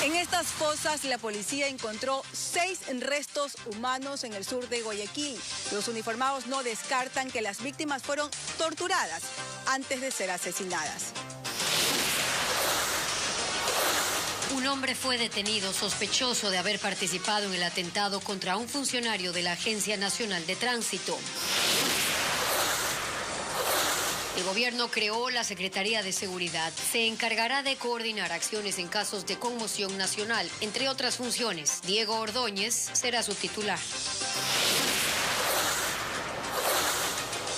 En estas fosas, la policía encontró 6 restos humanos en el sur de Guayaquil. Los uniformados no descartan que las víctimas fueron torturadas antes de ser asesinadas. Un hombre fue detenido sospechoso de haber participado en el atentado contra un funcionario de la Agencia Nacional de Tránsito. El gobierno creó la Secretaría de Seguridad. Se encargará de coordinar acciones en casos de conmoción nacional, entre otras funciones. Diego Ordóñez será su titular.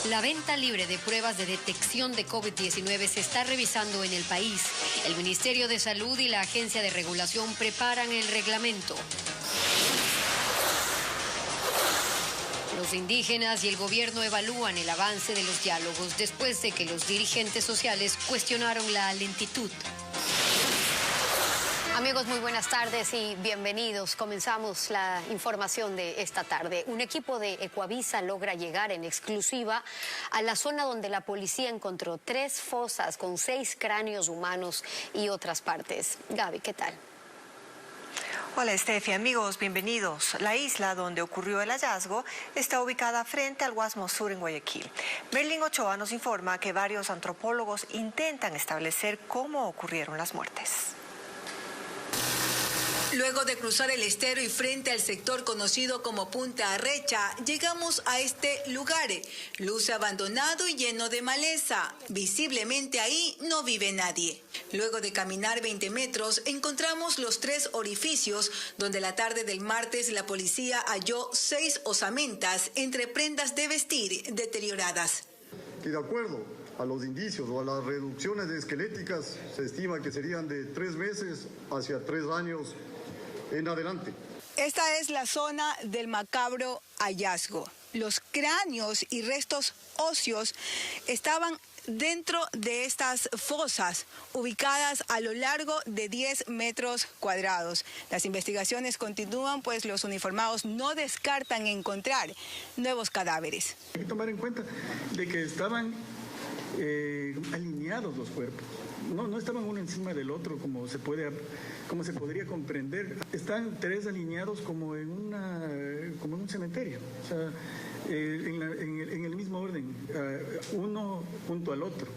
La venta libre de pruebas de detección de COVID-19 se está revisando en el país. El Ministerio de Salud y la Agencia de Regulación preparan el reglamento. Los indígenas y el gobierno evalúan el avance de los diálogos después de que los dirigentes sociales cuestionaron la lentitud. Amigos, muy buenas tardes y bienvenidos. Comenzamos la información de esta tarde. Un equipo de Ecuavisa logra llegar en exclusiva a la zona donde la policía encontró 3 fosas con 6 cráneos humanos y otras partes. Gaby, ¿qué tal? Hola Estefi, amigos, bienvenidos. La isla donde ocurrió el hallazgo está ubicada frente al Guasmo Sur en Guayaquil. Merlin Ochoa nos informa que varios antropólogos intentan establecer cómo ocurrieron las muertes. Luego de cruzar el estero y frente al sector conocido como Punta Arrecha, llegamos a este lugar. Luce abandonado y lleno de maleza. Visiblemente ahí no vive nadie. Luego de caminar 20 metros, encontramos los 3 orificios donde la tarde del martes la policía halló 6 osamentas entre prendas de vestir deterioradas. Y de acuerdo a los indicios o a las reducciones esqueléticas, se estima que serían de 3 meses hacia 3 años en adelante. Esta es la zona del macabro hallazgo. Los cráneos y restos óseos estaban dentro de estas fosas, ubicadas a lo largo de 10 metros cuadrados. Las investigaciones continúan, pues los uniformados no descartan encontrar nuevos cadáveres. Hay que tomar en cuenta de que estaban alineados los cuerpos. No estaban uno encima del otro como se podría comprender. Están 3 alineados como en un cementerio, o sea, en el mismo orden, uno junto al otro.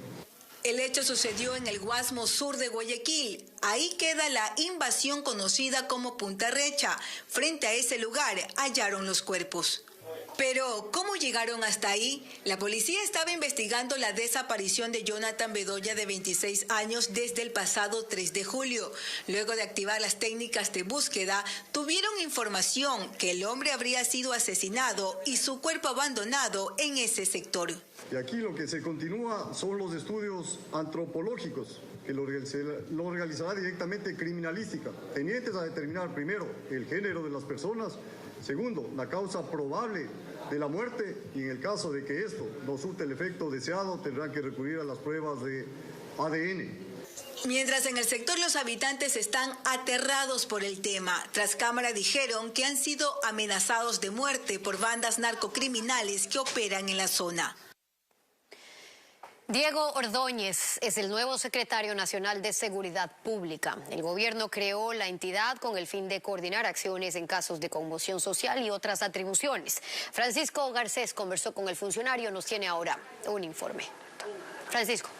El hecho sucedió en el Guasmo Sur de Guayaquil. Ahí queda la invasión conocida como Punta Arrecha. Frente a ese lugar hallaron los cuerpos. Pero, ¿cómo llegaron hasta ahí? La policía estaba investigando la desaparición de Jonathan Bedoya, de 26 años, desde el pasado 3 de julio. Luego de activar las técnicas de búsqueda, tuvieron información que el hombre habría sido asesinado y su cuerpo abandonado en ese sector. Y aquí lo que se continúa son los estudios antropológicos, que lo realizará directamente criminalística, tenientes a determinar primero el género de las personas, segundo, la causa probable de la muerte, y en el caso de que esto no surte el efecto deseado, tendrán que recurrir a las pruebas de ADN. Mientras en el sector los habitantes están aterrados por el tema. Tras cámara dijeron que han sido amenazados de muerte por bandas narcocriminales que operan en la zona. Diego Ordóñez es el nuevo secretario nacional de Seguridad Pública. El gobierno creó la entidad con el fin de coordinar acciones en casos de conmoción social y otras atribuciones. Francisco Garcés conversó con el funcionario, nos tiene ahora un informe. Francisco.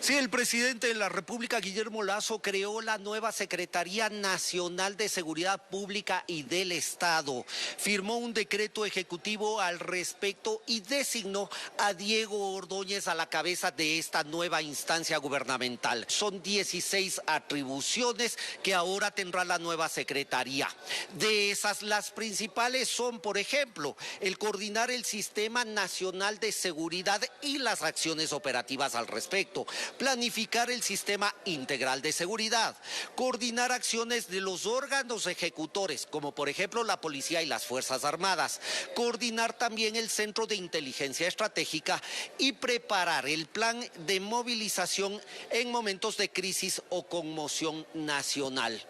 Sí, el presidente de la República, Guillermo Lasso, creó la nueva Secretaría Nacional de Seguridad Pública y del Estado. Firmó un decreto ejecutivo al respecto y designó a Diego Ordóñez a la cabeza de esta nueva instancia gubernamental. Son 16 atribuciones que ahora tendrá la nueva Secretaría. De esas, las principales son, por ejemplo, el coordinar el Sistema Nacional de Seguridad y las acciones operativas al respecto, planificar el sistema integral de seguridad, coordinar acciones de los órganos ejecutores, como por ejemplo la policía y las Fuerzas Armadas, coordinar también el Centro de Inteligencia Estratégica y preparar el plan de movilización en momentos de crisis o conmoción nacional.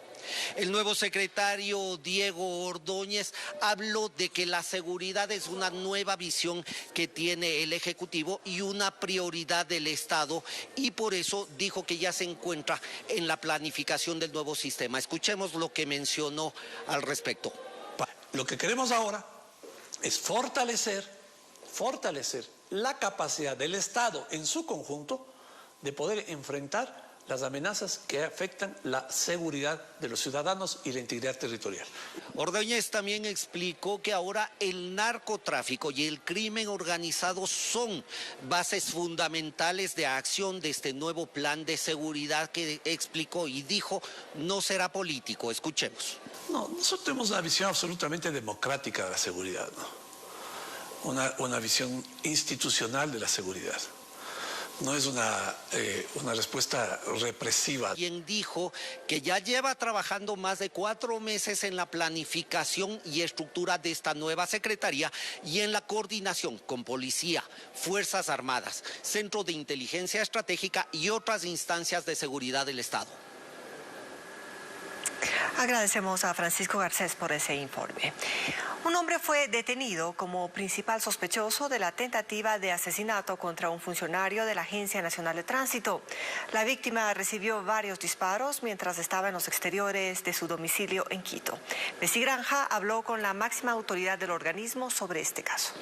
El nuevo secretario Diego Ordóñez habló de que la seguridad es una nueva visión que tiene el Ejecutivo y una prioridad del Estado, y por eso dijo que ya se encuentra en la planificación del nuevo sistema. Escuchemos lo que mencionó al respecto. Lo que queremos ahora es fortalecer la capacidad del Estado en su conjunto de poder enfrentar las amenazas que afectan la seguridad de los ciudadanos y la integridad territorial. Ordóñez también explicó que ahora el narcotráfico y el crimen organizado son bases fundamentales de acción de este nuevo plan de seguridad que explicó y dijo no será político. Escuchemos. No, nosotros tenemos una visión absolutamente democrática de la seguridad, ¿no? Una visión institucional de la seguridad. No es una respuesta represiva. Quien dijo que ya lleva trabajando más de 4 meses en la planificación y estructura de esta nueva secretaría y en la coordinación con Policía, Fuerzas Armadas, Centro de Inteligencia Estratégica y otras instancias de seguridad del Estado. Agradecemos a Francisco Garcés por ese informe. Un hombre fue detenido como principal sospechoso de la tentativa de asesinato contra un funcionario de la Agencia Nacional de Tránsito. La víctima recibió varios disparos mientras estaba en los exteriores de su domicilio en Quito. Bessie Granja habló con la máxima autoridad del organismo sobre este caso.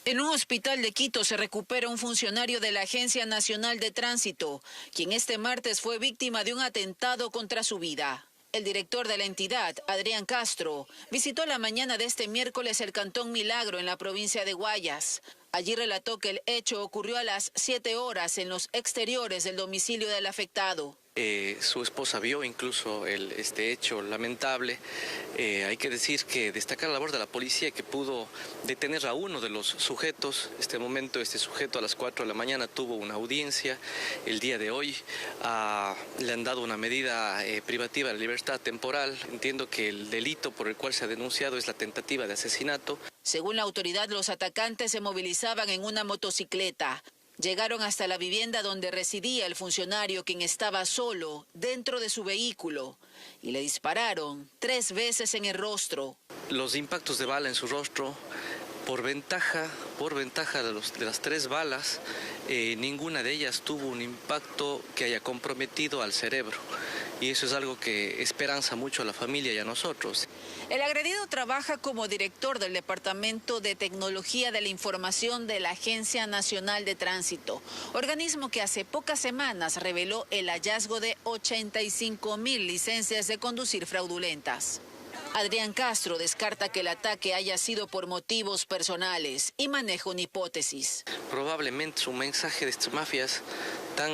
En un hospital de Quito se recupera un funcionario de la Agencia Nacional de Tránsito, quien este martes fue víctima de un atentado contra su vida. El director de la entidad, Adrián Castro, visitó la mañana de este miércoles el Cantón Milagro en la provincia de Guayas. Allí relató que el hecho ocurrió a las 7 horas en los exteriores del domicilio del afectado. Su esposa vio incluso este hecho lamentable. Hay que decir que destacar la labor de la policía que pudo detener a uno de los sujetos. Este sujeto a las 4 de la mañana tuvo una audiencia. El día de hoy le han dado una medida privativa de libertad temporal. Entiendo que el delito por el cual se ha denunciado es la tentativa de asesinato. Según la autoridad, los atacantes se movilizaban en una motocicleta. Llegaron hasta la vivienda donde residía el funcionario, quien estaba solo dentro de su vehículo, y le dispararon 3 veces en el rostro. Los impactos de bala en su rostro, por ventaja de las 3 balas, ninguna de ellas tuvo un impacto que haya comprometido al cerebro. Y eso es algo que esperanza mucho a la familia y a nosotros. El agredido trabaja como director del Departamento de Tecnología de la Información de la Agencia Nacional de Tránsito, organismo que hace pocas semanas reveló el hallazgo de 85.000 licencias de conducir fraudulentas. Adrián Castro descarta que el ataque haya sido por motivos personales y maneja una hipótesis. Probablemente es un mensaje de estas mafias tan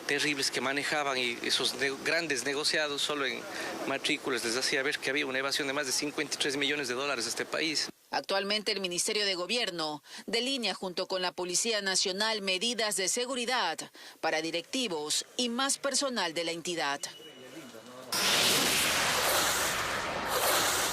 terribles que manejaban, y esos grandes negociados solo en matrículas les hacía ver que había una evasión de más de $53 millones de este país. Actualmente el Ministerio de Gobierno delinea junto con la Policía Nacional medidas de seguridad para directivos y más personal de la entidad.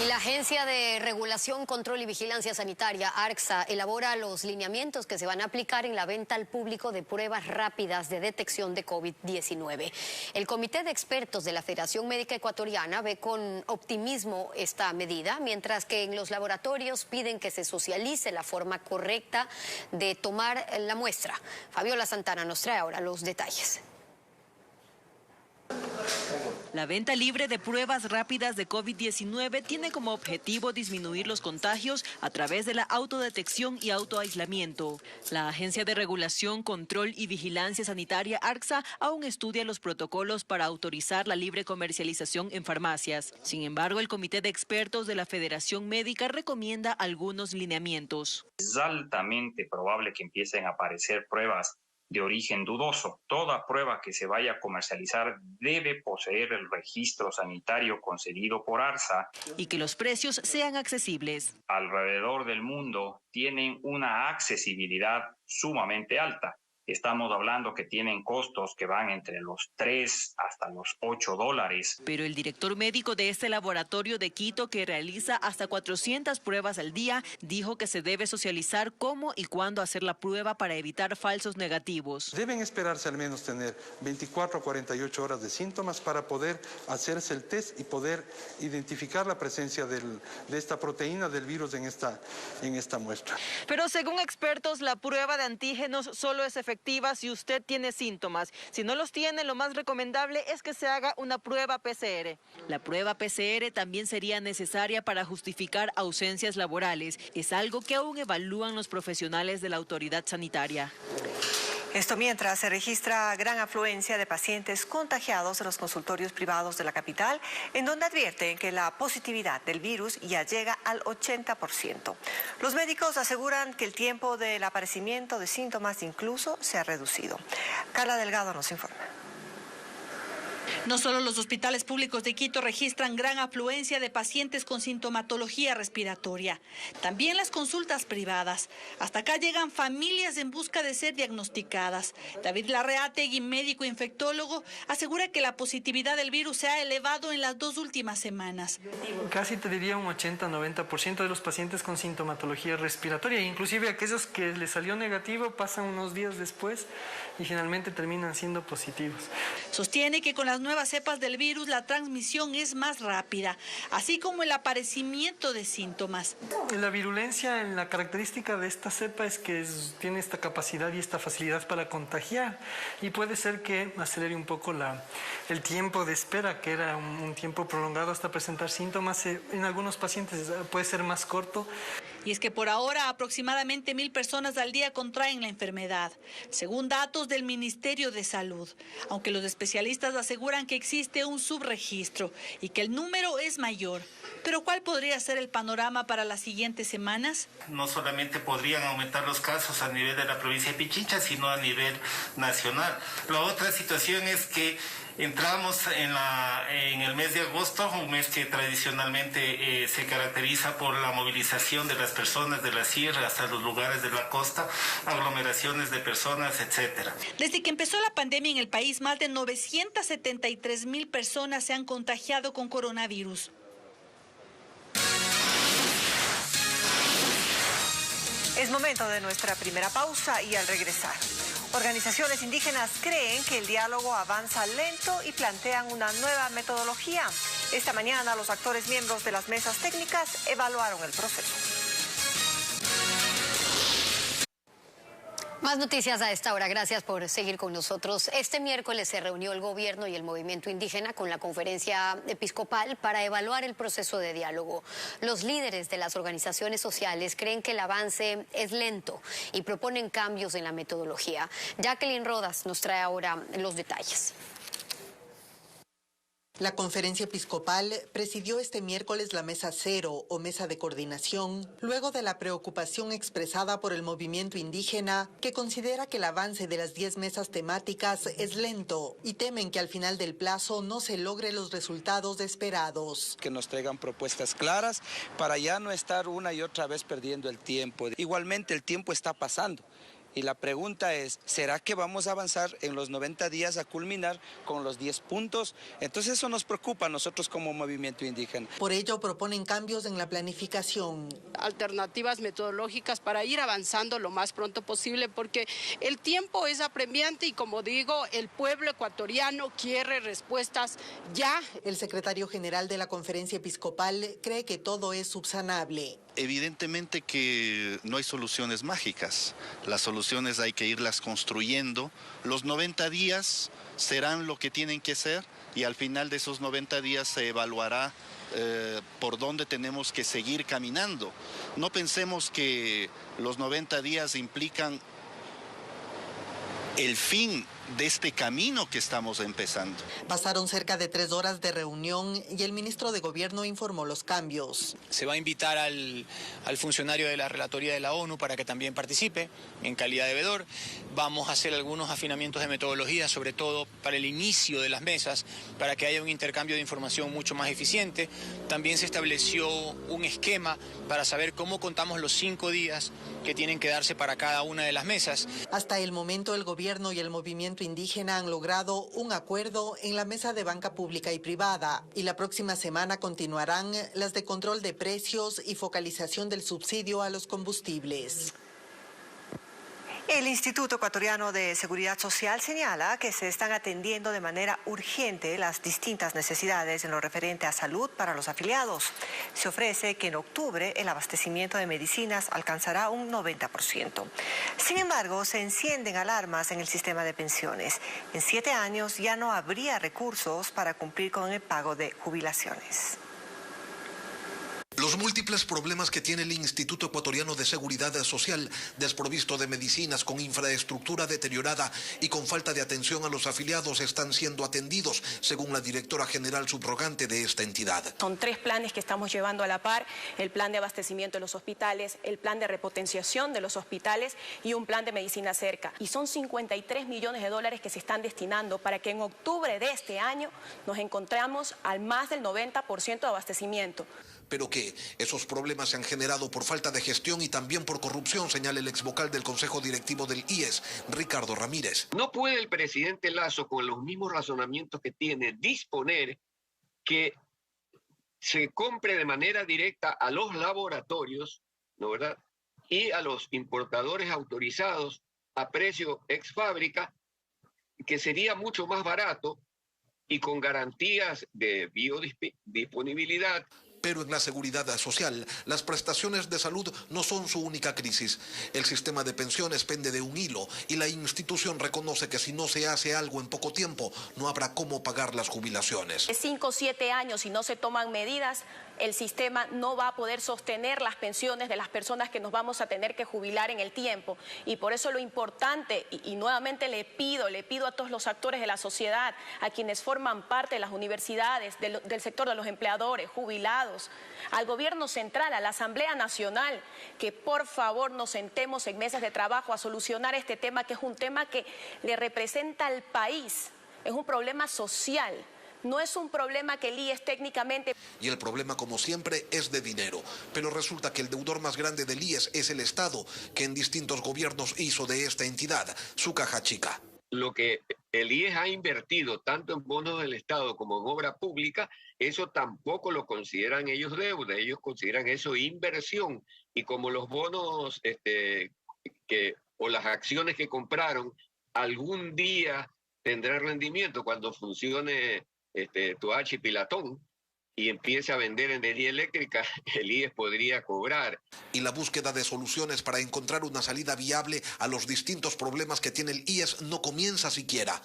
Y la Agencia de Regulación, Control y Vigilancia Sanitaria, ARCSA, elabora los lineamientos que se van a aplicar en la venta al público de pruebas rápidas de detección de COVID-19. El Comité de Expertos de la Federación Médica Ecuatoriana ve con optimismo esta medida, mientras que en los laboratorios piden que se socialice la forma correcta de tomar la muestra. Fabiola Santana nos trae ahora los detalles. La venta libre de pruebas rápidas de COVID-19 tiene como objetivo disminuir los contagios a través de la autodetección y autoaislamiento. La Agencia de Regulación, Control y Vigilancia Sanitaria, ARCSA, aún estudia los protocolos para autorizar la libre comercialización en farmacias. Sin embargo, el Comité de Expertos de la Federación Médica recomienda algunos lineamientos. Es altamente probable que empiecen a aparecer pruebas de origen dudoso. Toda prueba que se vaya a comercializar debe poseer el registro sanitario concedido por ARCSA. Y que los precios sean accesibles. Alrededor del mundo tienen una accesibilidad sumamente alta. Estamos hablando que tienen costos que van entre los 3 hasta los $8. Pero el director médico de este laboratorio de Quito, que realiza hasta 400 pruebas al día, dijo que se debe socializar cómo y cuándo hacer la prueba para evitar falsos negativos. Deben esperarse al menos tener 24 a 48 horas de síntomas para poder hacerse el test y poder identificar la presencia de esta proteína del virus en esta muestra. Pero según expertos, la prueba de antígenos solo es efectiva si usted tiene síntomas. Si no los tiene, lo más recomendable es que se haga una prueba PCR. La prueba PCR también sería necesaria para justificar ausencias laborales. Es algo que aún evalúan los profesionales de la autoridad sanitaria. Esto mientras se registra gran afluencia de pacientes contagiados en los consultorios privados de la capital, en donde advierten que la positividad del virus ya llega al 80%. Los médicos aseguran que el tiempo del aparecimiento de síntomas incluso se ha reducido. Carla Delgado nos informa. No solo los hospitales públicos de Quito registran gran afluencia de pacientes con sintomatología respiratoria, también las consultas privadas. Hasta acá llegan familias en busca de ser diagnosticadas. David Larreategui, médico infectólogo, asegura que la positividad del virus se ha elevado en las 2 últimas semanas. Casi te diría un 80-90% de los pacientes con sintomatología respiratoria, inclusive aquellos que les salió negativo pasan unos días después y generalmente terminan siendo positivos. Sostiene que con las nuevas cepas del virus la transmisión es más rápida, así como el aparecimiento de síntomas. La virulencia, la característica de esta cepa es que tiene esta capacidad y esta facilidad para contagiar y puede ser que acelere un poco el tiempo de espera, que era un tiempo prolongado hasta presentar síntomas. En algunos pacientes puede ser más corto. Y es que por ahora aproximadamente 1,000 personas al día contraen la enfermedad, según datos del Ministerio de Salud, aunque los especialistas aseguran que existe un subregistro y que el número es mayor. Pero ¿cuál podría ser el panorama para las siguientes semanas? No solamente podrían aumentar los casos a nivel de la provincia de Pichincha, sino a nivel nacional. La otra situación es que entramos en el mes de agosto, un mes que tradicionalmente se caracteriza por la movilización de las personas de la sierra hasta los lugares de la costa, aglomeraciones de personas, etcétera. Desde que empezó la pandemia en el país, más de 973,000 personas se han contagiado con coronavirus. Es momento de nuestra primera pausa y al regresar, organizaciones indígenas creen que el diálogo avanza lento y plantean una nueva metodología. Esta mañana los actores miembros de las mesas técnicas evaluaron el proceso. Más noticias a esta hora. Gracias por seguir con nosotros. Este miércoles se reunió el gobierno y el movimiento indígena con la conferencia episcopal para evaluar el proceso de diálogo. Los líderes de las organizaciones sociales creen que el avance es lento y proponen cambios en la metodología. Jacqueline Rodas nos trae ahora los detalles. La conferencia episcopal presidió este miércoles la Mesa Cero o Mesa de Coordinación, luego de la preocupación expresada por el movimiento indígena, que considera que el avance de las 10 mesas temáticas es lento y temen que al final del plazo no se logre los resultados esperados. Que nos traigan propuestas claras para ya no estar una y otra vez perdiendo el tiempo. Igualmente el tiempo está pasando. Y la pregunta es, ¿será que vamos a avanzar en los 90 días a culminar con los 10 puntos? Entonces eso nos preocupa a nosotros como movimiento indígena. Por ello proponen cambios en la planificación. Alternativas metodológicas para ir avanzando lo más pronto posible, porque el tiempo es apremiante y, como digo, el pueblo ecuatoriano quiere respuestas ya. El secretario general de la conferencia episcopal cree que todo es subsanable. Evidentemente que no hay soluciones mágicas. Las soluciones hay que irlas construyendo. Los 90 días serán lo que tienen que ser y al final de esos 90 días se evaluará por dónde tenemos que seguir caminando. No pensemos que los 90 días implican el fin de este camino que estamos empezando. Pasaron cerca de 3 horas de reunión y el ministro de Gobierno informó los cambios. Se va a invitar al funcionario de la Relatoría de la ONU para que también participe en calidad de veedor. Vamos a hacer algunos afinamientos de metodología, sobre todo para el inicio de las mesas, para que haya un intercambio de información mucho más eficiente. También se estableció un esquema para saber cómo contamos los 5 días que tienen que darse para cada una de las mesas. Hasta el momento, el gobierno y el movimiento indígena han logrado un acuerdo en la mesa de banca pública y privada, y la próxima semana continuarán las de control de precios y focalización del subsidio a los combustibles. El Instituto Ecuatoriano de Seguridad Social señala que se están atendiendo de manera urgente las distintas necesidades en lo referente a salud para los afiliados. Se ofrece que en octubre el abastecimiento de medicinas alcanzará un 90%. Sin embargo, se encienden alarmas en el sistema de pensiones. En 7 años ya no habría recursos para cumplir con el pago de jubilaciones. Los múltiples problemas que tiene el Instituto Ecuatoriano de Seguridad Social, desprovisto de medicinas, con infraestructura deteriorada y con falta de atención a los afiliados, están siendo atendidos, según la directora general subrogante de esta entidad. Son 3 planes que estamos llevando a la par: el plan de abastecimiento de los hospitales, el plan de repotenciación de los hospitales y un plan de medicina cerca. Y son 53 millones de dólares que se están destinando para que en octubre de este año nos encontramos al más del 90% de abastecimiento. Pero que esos problemas se han generado por falta de gestión y también por corrupción, señala el exvocal del Consejo Directivo del IES, Ricardo Ramírez. No puede el presidente Lasso, con los mismos razonamientos que tiene, disponer que se compre de manera directa a los laboratorios, ¿no verdad?, y a los importadores autorizados a precio ex fábrica, que sería mucho más barato y con garantías de biodisponibilidad. Pero en la seguridad social, las prestaciones de salud no son su única crisis. El sistema de pensiones pende de un hilo y la institución reconoce que si no se hace algo en poco tiempo, no habrá cómo pagar las jubilaciones. 5 o 7 años, si no se toman medidas, el sistema no va a poder sostener las pensiones de las personas que nos vamos a tener que jubilar en el tiempo. Y por eso lo importante, y nuevamente le pido a todos los actores de la sociedad, a quienes forman parte de las universidades, del sector de los empleadores, jubilados, al gobierno central, a la Asamblea Nacional, que por favor nos sentemos en mesas de trabajo a solucionar este tema, que es un tema que le representa al país, es un problema social. No es un problema que el IES técnicamente... Y el problema, como siempre, es de dinero. Pero resulta que el deudor más grande del IES es el Estado, que en distintos gobiernos hizo de esta entidad su caja chica. Lo que el IES ha invertido tanto en bonos del Estado como en obra pública, eso tampoco lo consideran ellos deuda, ellos consideran eso inversión. Y como los bonos o las acciones que compraron algún día tendrán rendimiento cuando funcione Toachi Pilatón y empiece a vender energía eléctrica, el IES podría cobrar. Y la búsqueda de soluciones para encontrar una salida viable a los distintos problemas que tiene el IES no comienza siquiera.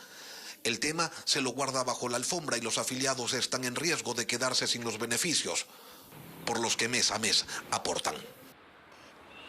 El tema se lo guarda bajo la alfombra y los afiliados están en riesgo de quedarse sin los beneficios por los que mes a mes aportan.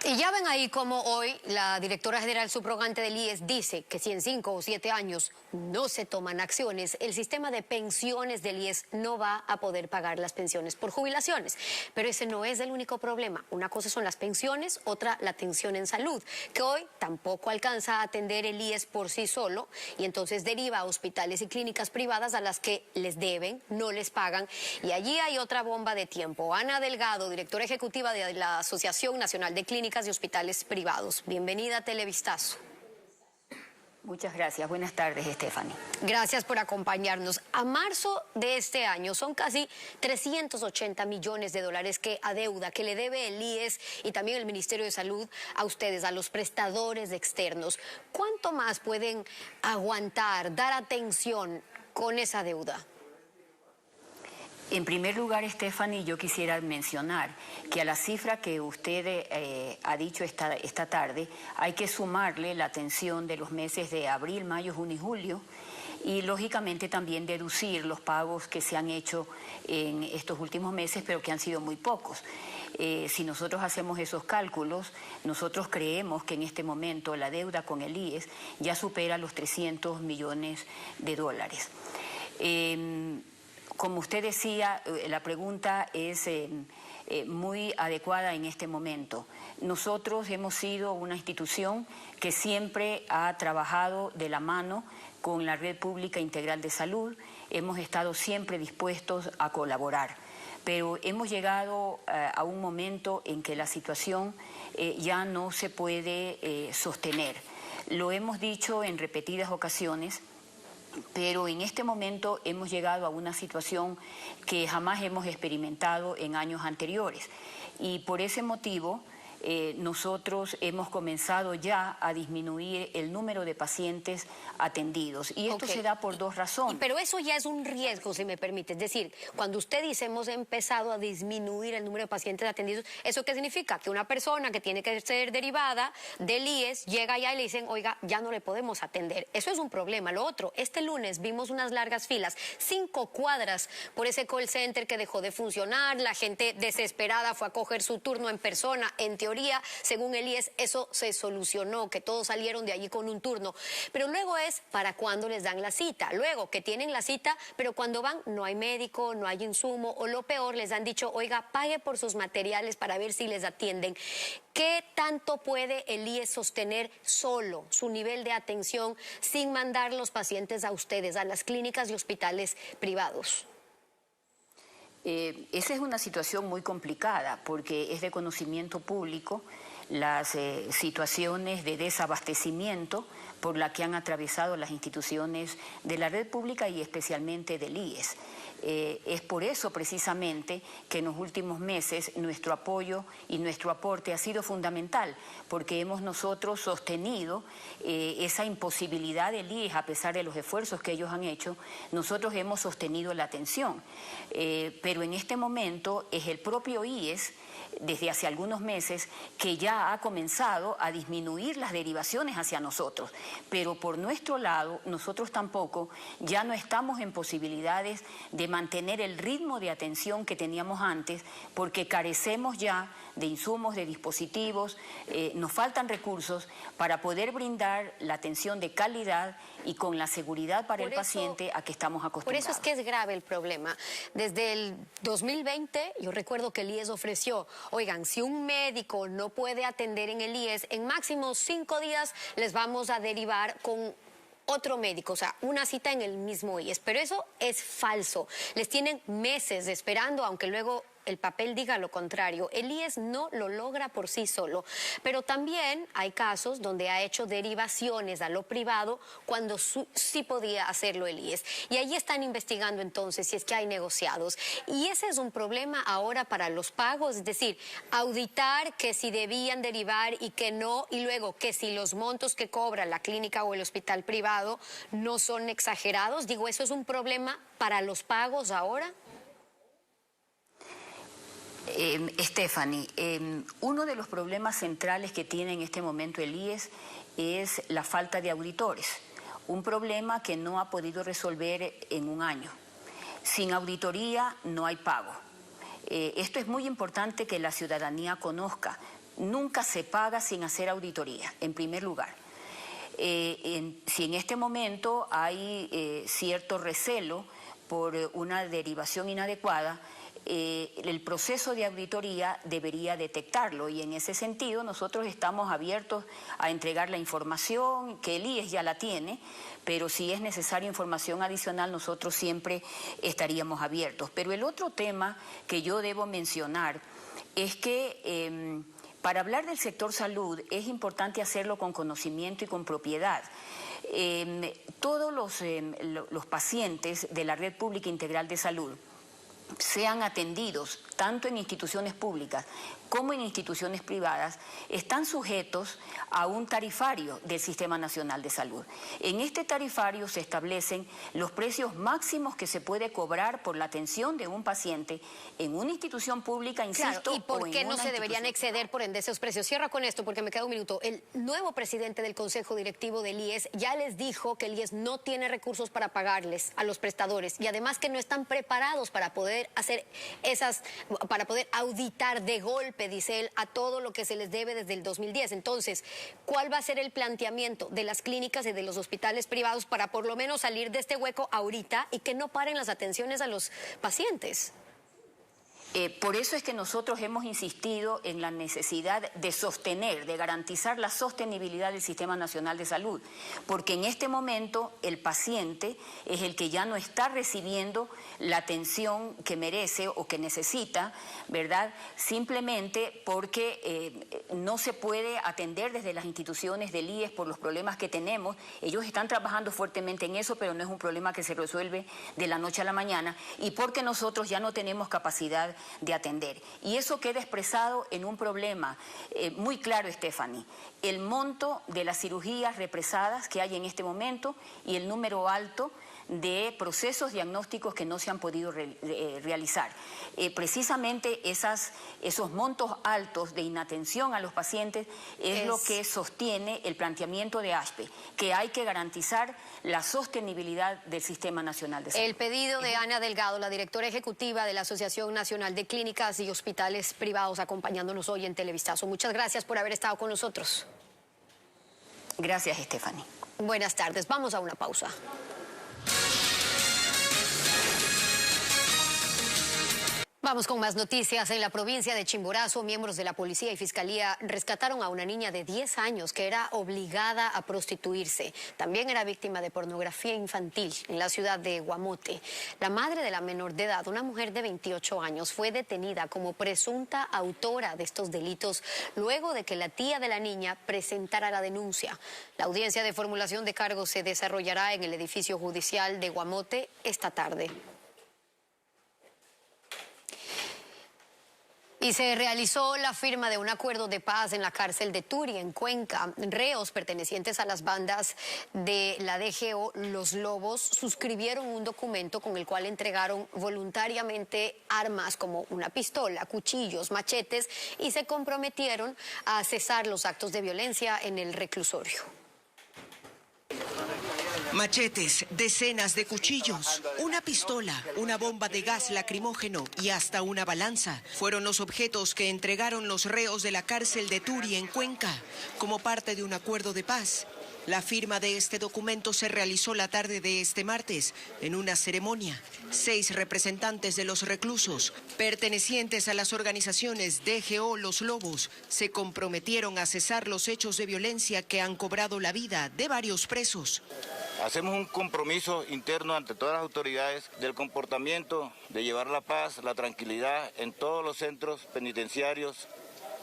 Y ya ven ahí como hoy la directora general subrogante del IES dice que si en 5 o 7 años no se toman acciones, el sistema de pensiones del IES no va a poder pagar las pensiones por jubilaciones. Pero ese no es el único problema. Una cosa son las pensiones, otra la atención en salud, que hoy tampoco alcanza a atender el IES por sí solo y entonces deriva a hospitales y clínicas privadas a las que les deben, no les pagan. Y allí hay otra bomba de tiempo. Ana Delgado, directora ejecutiva de la Asociación Nacional de Clínicas de Hospitales Privados. Bienvenida a Televistazo. Muchas gracias. Buenas tardes, Stephanie. Gracias por acompañarnos. A marzo de este año son casi 380 millones de dólares que adeuda, que le debe el IES y también el Ministerio de Salud a ustedes, a los prestadores externos. ¿Cuánto más pueden aguantar, dar atención con esa deuda? En primer lugar, Stephanie, yo quisiera mencionar que a la cifra que usted ha dicho esta tarde, hay que sumarle la atención de los meses de abril, mayo, junio y julio, y lógicamente también deducir los pagos que se han hecho en estos últimos meses, pero que han sido muy pocos. Si nosotros hacemos esos cálculos, nosotros creemos que en este momento la deuda con el IES ya supera los 300 millones de dólares. Como usted decía, la pregunta es muy adecuada en este momento. Nosotros hemos sido una institución que siempre ha trabajado de la mano con la Red Pública Integral de Salud. Hemos estado siempre dispuestos a colaborar. pero hemos llegado a un momento en que la situación ya no se puede sostener. Lo hemos dicho en repetidas ocasiones, pero en este momento hemos llegado a una situación que jamás hemos experimentado en años anteriores. Y por ese motivo, nosotros hemos comenzado ya a disminuir el número de pacientes atendidos. Y esto se da por dos razones. Pero eso ya es un riesgo, si me permite. Es decir, cuando usted dice hemos empezado a disminuir el número de pacientes atendidos, ¿eso qué significa? Que una persona que tiene que ser derivada del IES llega allá y le dicen, oiga, ya no le podemos atender. Eso es un problema. Lo otro, este lunes vimos unas largas filas, 5 cuadras por ese call center que dejó de funcionar, la gente desesperada fue a coger su turno en persona. En teoría, según el IES, eso se solucionó, que todos salieron de allí con un turno. Pero luego es para cuándo les dan la cita. Luego que tienen la cita, pero cuando van no hay médico, no hay insumo, o lo peor, les han dicho, oiga, pague por sus materiales para ver si les atienden. ¿Qué tanto puede el IES sostener solo su nivel de atención sin mandar los pacientes a ustedes, a las clínicas y hospitales privados? Esa es una situación muy complicada porque es de conocimiento público las situaciones de desabastecimiento por la que han atravesado las instituciones de la red pública y especialmente del IES. Es por eso precisamente que en los últimos meses nuestro apoyo y nuestro aporte ha sido fundamental, porque hemos nosotros sostenido esa imposibilidad del IES, a pesar de los esfuerzos que ellos han hecho, nosotros hemos sostenido la atención. Pero en este momento es el propio IES, desde hace algunos meses, que ya ha comenzado a disminuir las derivaciones hacia nosotros. Pero por nuestro lado, nosotros tampoco ya no estamos en posibilidades de mantener el ritmo de atención que teníamos antes, porque carecemos ya de insumos, de dispositivos, nos faltan recursos para poder brindar la atención de calidad y con la seguridad para el paciente a que estamos acostumbrados. Por eso es que es grave el problema. Desde el 2020, yo recuerdo que el IES ofreció, oigan, si un médico no puede atender en el IES, en máximo 5 días les vamos a derivar con otro médico, o sea, una cita en el mismo IES. Pero eso es falso. Les tienen meses esperando, aunque luego el papel diga lo contrario. El IES no lo logra por sí solo, pero también hay casos donde ha hecho derivaciones a lo privado cuando sí podía hacerlo el IES. Y ahí están investigando entonces si es que hay negociados. Y ese es un problema ahora para los pagos, es decir, auditar que si debían derivar y que no, y luego que si los montos que cobra la clínica o el hospital privado no son exagerados. Digo, ¿eso es un problema para los pagos ahora? Stephanie, uno de los problemas centrales que tiene en este momento el IES es la falta de auditores, un problema que no ha podido resolver en un año. Sin auditoría no hay pago. Esto es muy importante que la ciudadanía conozca. Nunca se paga sin hacer auditoría, en primer lugar. Si en este momento hay cierto recelo por una derivación inadecuada, el proceso de auditoría debería detectarlo, y en ese sentido nosotros estamos abiertos a entregar la información, que el IES ya la tiene, pero si es necesaria información adicional nosotros siempre estaríamos abiertos. Pero el otro tema que yo debo mencionar es que para hablar del sector salud es importante hacerlo con conocimiento y con propiedad. Todos los pacientes de la Red Pública Integral de Salud sean atendidos tanto en instituciones públicas como en instituciones privadas, están sujetos a un tarifario del Sistema Nacional de Salud. En este tarifario se establecen los precios máximos que se puede cobrar por la atención de un paciente en una institución pública, insisto, claro, ¿y por qué no se deberían exceder por ende esos precios? Cierra con esto porque me queda un minuto. El nuevo presidente del Consejo Directivo del IES ya les dijo que el IES no tiene recursos para pagarles a los prestadores y además que no están preparados para poder hacer para poder auditar de golpe, dice él, a todo lo que se les debe desde el 2010. Entonces, ¿cuál va a ser el planteamiento de las clínicas y de los hospitales privados para por lo menos salir de este hueco ahorita y que no paren las atenciones a los pacientes? Por eso es que nosotros hemos insistido en la necesidad de sostener, de garantizar la sostenibilidad del Sistema Nacional de Salud, porque en este momento el paciente es el que ya no está recibiendo la atención que merece o que necesita, ¿verdad? Simplemente porque no se puede atender desde las instituciones del IES por los problemas que tenemos. Ellos están trabajando fuertemente en eso, pero no es un problema que se resuelve de la noche a la mañana, y porque nosotros ya no tenemos capacidad de atender. Y eso queda expresado en un problema muy claro, Stephanie: el monto de las cirugías represadas que hay en este momento y el número alto de procesos diagnósticos que no se han podido realizar. Precisamente esos montos altos de inatención a los pacientes es lo que sostiene el planteamiento de ASPE, que hay que garantizar la sostenibilidad del Sistema Nacional de Salud. El pedido de Ana Delgado, la directora ejecutiva de la Asociación Nacional de Clínicas y Hospitales Privados, acompañándonos hoy en Televistazo. Muchas gracias por haber estado con nosotros. Gracias, Stephanie. Buenas tardes. Vamos a una pausa. Vamos con más noticias. En la provincia de Chimborazo, miembros de la policía y fiscalía rescataron a una niña de 10 años que era obligada a prostituirse. También era víctima de pornografía infantil en la ciudad de Guamote. La madre de la menor de edad, una mujer de 28 años, fue detenida como presunta autora de estos delitos luego de que la tía de la niña presentara la denuncia. La audiencia de formulación de cargos se desarrollará en el edificio judicial de Guamote esta tarde. Y se realizó la firma de un acuerdo de paz en la cárcel de Turi, en Cuenca. Reos pertenecientes a las bandas de la DGO, Los Lobos, suscribieron un documento con el cual entregaron voluntariamente armas como una pistola, cuchillos, machetes, y se comprometieron a cesar los actos de violencia en el reclusorio. Machetes, decenas de cuchillos, una pistola, una bomba de gas lacrimógeno y hasta una balanza fueron los objetos que entregaron los reos de la cárcel de Turi en Cuenca como parte de un acuerdo de paz. La firma de este documento se realizó la tarde de este martes en una ceremonia. 6 representantes de los reclusos, pertenecientes a las organizaciones DGO Los Lobos, se comprometieron a cesar los hechos de violencia que han cobrado la vida de varios presos. Hacemos un compromiso interno ante todas las autoridades del comportamiento, de llevar la paz, la tranquilidad en todos los centros penitenciarios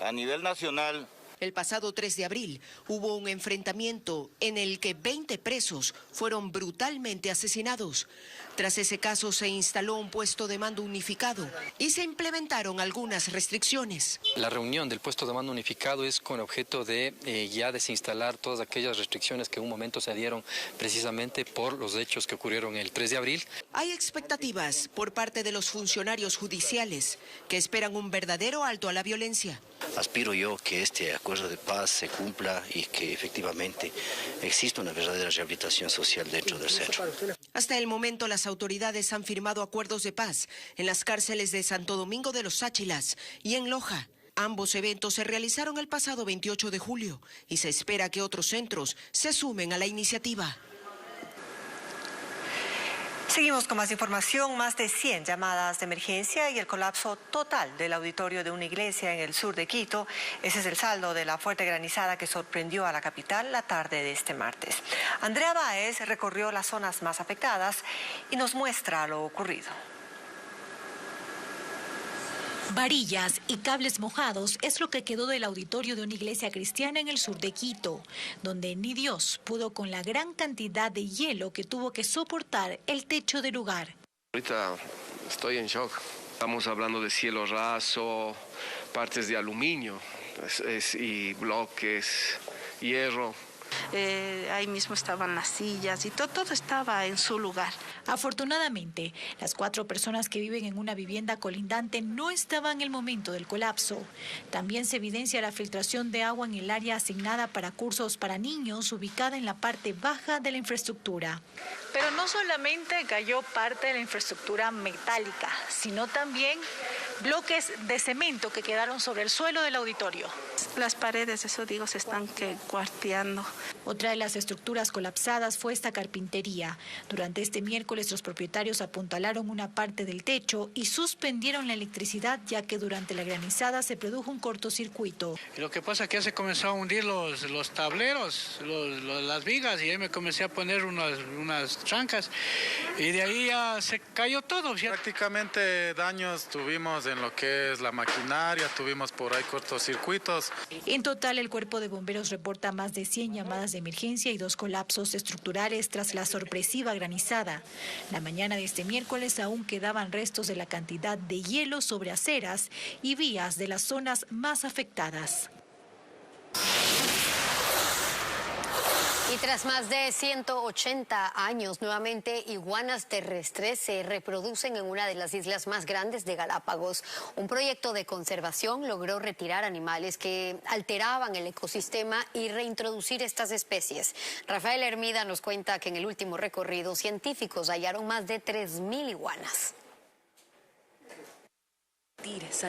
a nivel nacional. El pasado 3 de abril hubo un enfrentamiento en el que 20 presos fueron brutalmente asesinados. Tras ese caso se instaló un puesto de mando unificado y se implementaron algunas restricciones. La reunión del puesto de mando unificado es con objeto de ya desinstalar todas aquellas restricciones que en un momento se dieron precisamente por los hechos que ocurrieron el 3 de abril. Hay expectativas por parte de los funcionarios judiciales que esperan un verdadero alto a la violencia. Aspiro yo que este acuerdo de paz se cumpla y que efectivamente exista una verdadera rehabilitación social dentro del centro. Hasta el momento las autoridades han firmado acuerdos de paz en las cárceles de Santo Domingo de los Áchilas y en Loja. Ambos eventos se realizaron el pasado 28 de julio y se espera que otros centros se sumen a la iniciativa. Seguimos con más información. Más de 100 llamadas de emergencia y el colapso total del auditorio de una iglesia en el sur de Quito. Ese es el saldo de la fuerte granizada que sorprendió a la capital la tarde de este martes. Andrea Báez recorrió las zonas más afectadas y nos muestra lo ocurrido. Varillas y cables mojados es lo que quedó del auditorio de una iglesia cristiana en el sur de Quito, donde ni Dios pudo con la gran cantidad de hielo que tuvo que soportar el techo del lugar. Ahorita estoy en shock. Estamos hablando de cielo raso, partes de aluminio y bloques, hierro. Ahí mismo estaban las sillas y todo estaba en su lugar. Afortunadamente, las 4 personas que viven en una vivienda colindante no estaban en el momento del colapso. También se evidencia la filtración de agua en el área asignada para cursos para niños, ubicada en la parte baja de la infraestructura. Pero no solamente cayó parte de la infraestructura metálica, sino también bloques de cemento que quedaron sobre el suelo del auditorio. las paredes, eso digo, se están cuarteando. Otra de las estructuras colapsadas fue esta carpintería. Durante este miércoles los propietarios apuntalaron una parte del techo y suspendieron la electricidad, ya que durante la granizada se produjo un cortocircuito. Lo que pasa es que ya se comenzó a hundir los tableros, las vigas, y ahí me comencé a poner unas trancas y de ahí ya se cayó todo. Prácticamente daños tuvimos en lo que es la maquinaria, tuvimos por ahí cortocircuitos. En total, el Cuerpo de Bomberos reporta más de 100 llamadas de emergencia y 2 colapsos estructurales tras la sorpresiva granizada. La mañana de este miércoles aún quedaban restos de la cantidad de hielo sobre aceras y vías de las zonas más afectadas. Y tras más de 180 años, nuevamente iguanas terrestres se reproducen en una de las islas más grandes de Galápagos. Un proyecto de conservación logró retirar animales que alteraban el ecosistema y reintroducir estas especies. Rafael Hermida nos cuenta que en el último recorrido científicos hallaron más de 3.000 iguanas.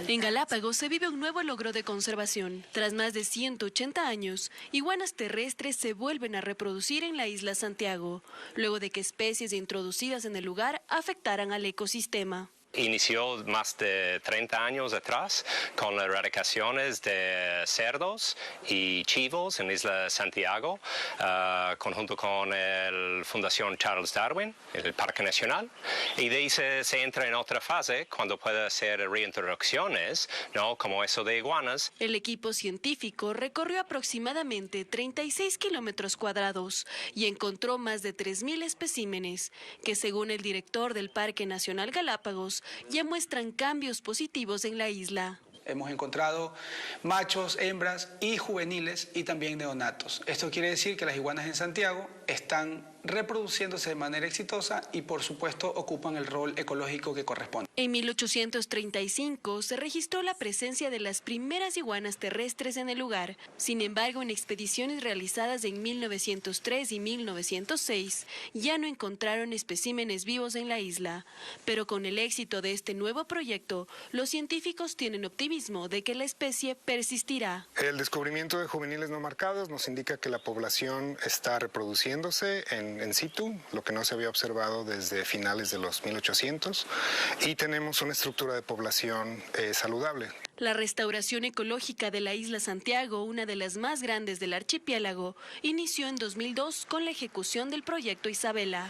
En Galápagos se vive un nuevo logro de conservación. Tras más de 180 años, iguanas terrestres se vuelven a reproducir en la isla Santiago, luego de que especies introducidas en el lugar afectaran al ecosistema. Inició más de 30 años atrás con las erradicaciones de cerdos y chivos en Isla Santiago, conjunto con la Fundación Charles Darwin, el Parque Nacional. Y de ahí se entra en otra fase cuando puede hacer reintroducciones, ¿no? Como eso de iguanas. El equipo científico recorrió aproximadamente 36 kilómetros cuadrados y encontró más de 3.000 especímenes, que según el director del Parque Nacional Galápagos, ya muestran cambios positivos en la isla. Hemos encontrado machos, hembras y juveniles y también neonatos. Esto quiere decir que las iguanas en Santiago están reproduciéndose de manera exitosa y por supuesto ocupan el rol ecológico que corresponde. En 1835 se registró la presencia de las primeras iguanas terrestres en el lugar. Sin embargo, en expediciones realizadas en 1903 y 1906 ya no encontraron especímenes vivos en la isla. Pero con el éxito de este nuevo proyecto, los científicos tienen optimismo de que la especie persistirá. El descubrimiento de juveniles no marcados nos indica que la población está reproduciéndose en situ, lo que no se había observado desde finales de los 1800, y tenemos una estructura de población saludable. La restauración ecológica de la isla Santiago, una de las más grandes del archipiélago, inició en 2002 con la ejecución del proyecto Isabela.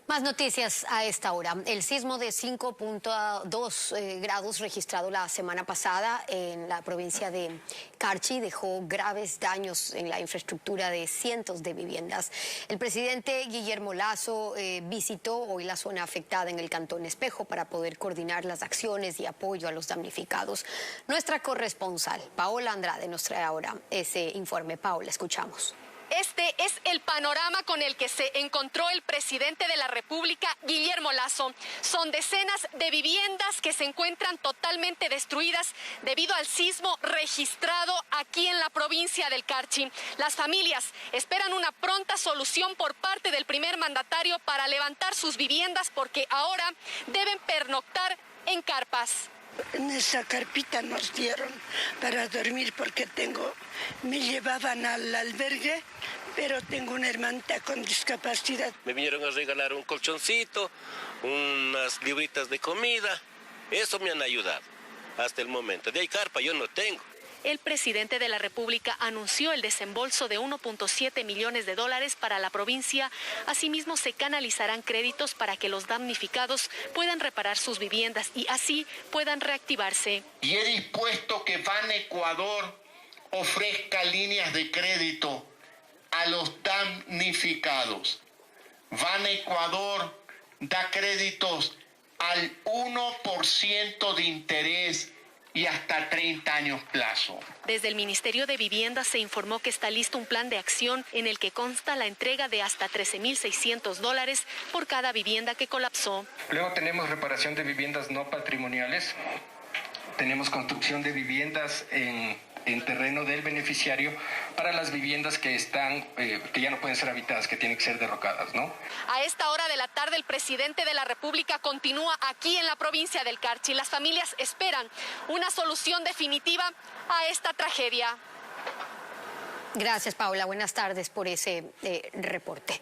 Más noticias a esta hora. El sismo de 5.2 grados registrado la semana pasada en la provincia de Carchi dejó graves daños en la infraestructura de cientos de viviendas. El presidente Guillermo Lasso visitó hoy la zona afectada en el Cantón Espejo para poder coordinar las acciones y apoyo a los damnificados. Nuestra corresponsal, Paola Andrade, nos trae ahora ese informe. Paola, escuchamos. Este es el panorama con el que se encontró el presidente de la República, Guillermo Lasso. Son decenas de viviendas que se encuentran totalmente destruidas debido al sismo registrado aquí en la provincia del Carchi. Las familias esperan una pronta solución por parte del primer mandatario para levantar sus viviendas porque ahora deben pernoctar en carpas. En esa carpita nos dieron para dormir porque me llevaban al albergue, pero tengo una hermanita con discapacidad. Me vinieron a regalar un colchoncito, unas libritas de comida, eso me han ayudado hasta el momento. De ahí carpa yo no tengo. El presidente de la República anunció el desembolso de 1.7 millones de dólares para la provincia. Asimismo, se canalizarán créditos para que los damnificados puedan reparar sus viviendas y así puedan reactivarse. Y he dispuesto que Ban Ecuador ofrezca líneas de crédito a los damnificados. Ban Ecuador da créditos al 1% de interés y hasta 30 años plazo. Desde el Ministerio de Vivienda se informó que está listo un plan de acción en el que consta la entrega de hasta $13.600 por cada vivienda que colapsó. Luego tenemos reparación de viviendas no patrimoniales, tenemos construcción de viviendas en en terreno del beneficiario para las viviendas que ya no pueden ser habitadas, que tienen que ser derrocadas, ¿no? A esta hora de la tarde, el presidente de la República continúa aquí en la provincia del Carchi. Las familias esperan una solución definitiva a esta tragedia. Gracias, Paula. Buenas tardes por ese reporte.